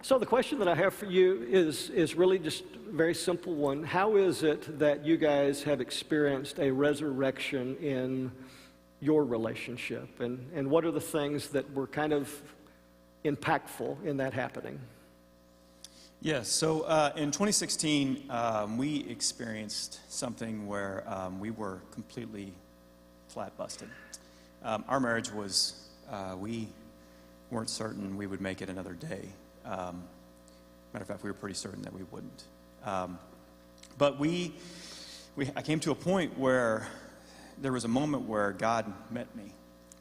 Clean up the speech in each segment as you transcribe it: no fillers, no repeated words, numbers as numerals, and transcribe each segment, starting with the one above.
So the question that I have for you is really just a very simple one. How is it that you guys have experienced a resurrection in your relationship? And what are the things that were kind of impactful in that happening? Yes, so in 2016, we experienced something where we were completely flat busted. Our marriage was, we weren't certain we would make it another day. Matter of fact, we were pretty certain that we wouldn't. But I came to a point where there was a moment where God met me.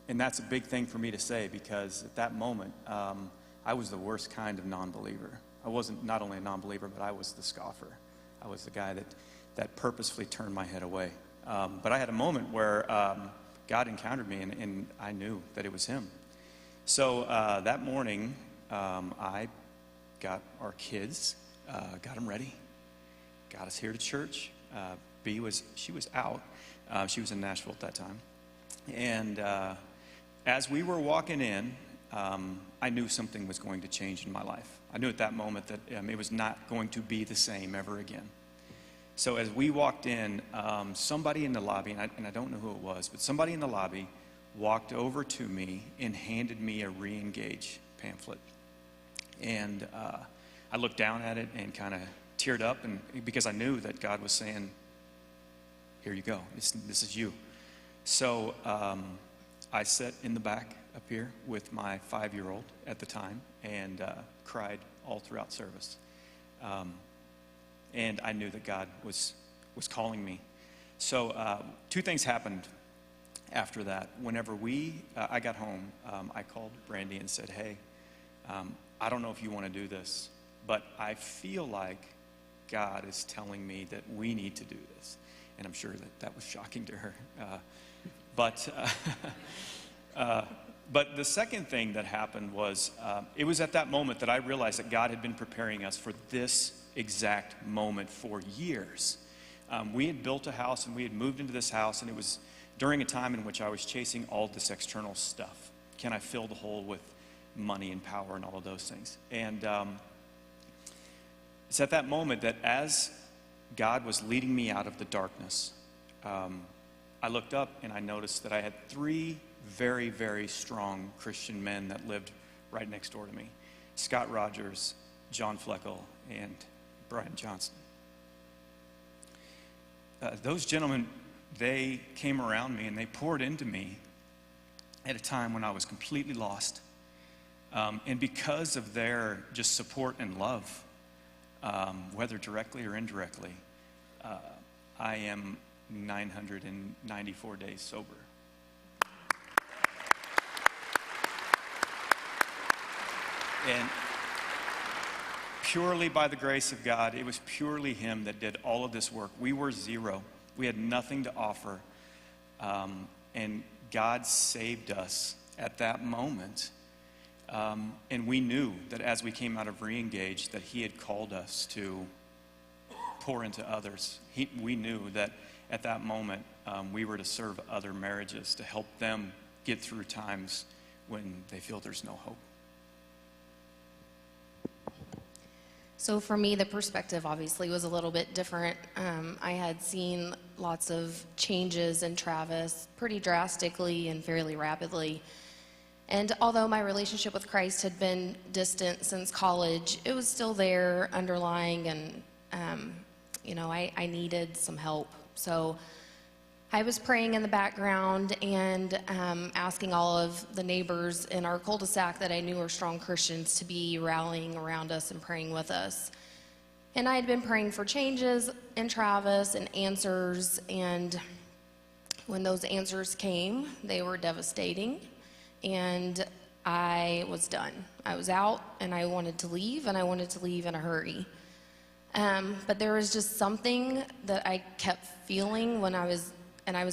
And that's a big thing for me to say, because at that moment, I was the worst kind of non-believer. I wasn't not only a non-believer, but I was the scoffer. I was the guy that purposefully turned my head away. But I had a moment where God encountered me, and I knew that it was him. So that morning, I got our kids, got them ready, got us here to church. She was out. She was in Nashville at that time. And as we were walking in, I knew something was going to change in my life. I knew at that moment that it was not going to be the same ever again. So as we walked in, somebody in the lobby, and I don't know who it was, but somebody in the lobby walked over to me and handed me a re-engage pamphlet. And I looked down at it and kind of teared up, and because I knew that God was saying, here you go, this is you. So I sat in the back up here with my 5-year-old at the time and cried all throughout service. And I knew that God was calling me. So 2 things happened after that. Whenever I got home, I called Brandy and said, hey, I don't know if you want to do this, but I feel like God is telling me that we need to do this. And I'm sure that was shocking to her. But the second thing that happened was, it was at that moment that I realized that God had been preparing us for this exact moment for years. We had built a house and we had moved into this house, and it was during a time in which I was chasing all this external stuff. Can I fill the hole with money and power and all of those things? And it's at that moment that as God was leading me out of the darkness, I looked up and I noticed that I had 3 very, very strong Christian men that lived right next door to me. Scott Rogers, John Fleckel, and Brian Johnson. Those gentlemen, they came around me and they poured into me at a time when I was completely lost. And because of their just support and love, whether directly or indirectly, I am 994 days sober. And purely by the grace of God, it was purely him that did all of this work. We were zero. We had nothing to offer. And God saved us at that moment. And we knew that as we came out of re-engage, that he had called us to pour into others. We knew that at that moment, we were to serve other marriages, to help them get through times when they feel there's no hope. So for me, the perspective obviously was a little bit different. I had seen lots of changes in Travis pretty drastically and fairly rapidly. And although my relationship with Christ had been distant since college, it was still there underlying, and I needed some help. So I was praying in the background and asking all of the neighbors in our cul-de-sac that I knew were strong Christians to be rallying around us and praying with us. And I had been praying for changes in Travis and answers, and when those answers came, they were devastating, and I was done. I was out, and I wanted to leave, and I wanted to leave in a hurry. But there was just something that I kept feeling when I was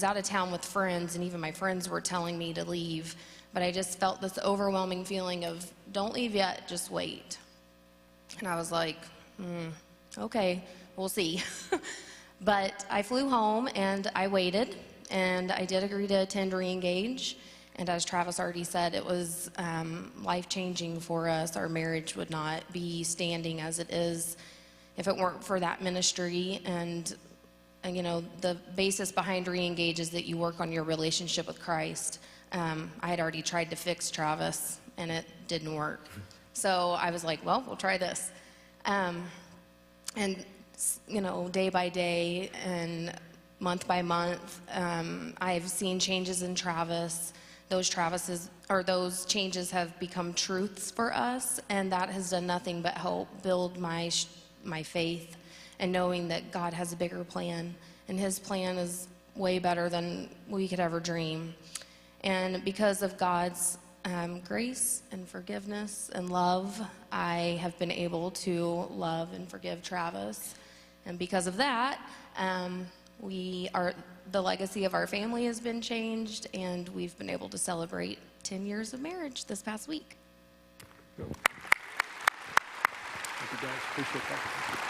out of town with friends, and even my friends were telling me to leave, but I just felt this overwhelming feeling of, don't leave yet, just wait. And I was like, okay, we'll see. But I flew home and I waited, and I did agree to attend re-engage, And as Travis already said, it was life-changing for us. Our marriage would not be standing as it is if it weren't for that ministry. And you know, the basis behind Reengage is that you work on your relationship with Christ. I had already tried to fix Travis, and it didn't work. So I was like, well, we'll try this. And, you know, day by day and month by month, I've seen changes in Travis. Those changes have become truths for us, and that has done nothing but help build my faith and knowing that God has a bigger plan, and his plan is way better than we could ever dream. And because of God's grace and forgiveness and love, I have been able to love and forgive Travis. And because of that, the legacy of our family has been changed, and we've been able to celebrate 10 years of marriage this past week. Thank you, guys. Appreciate that.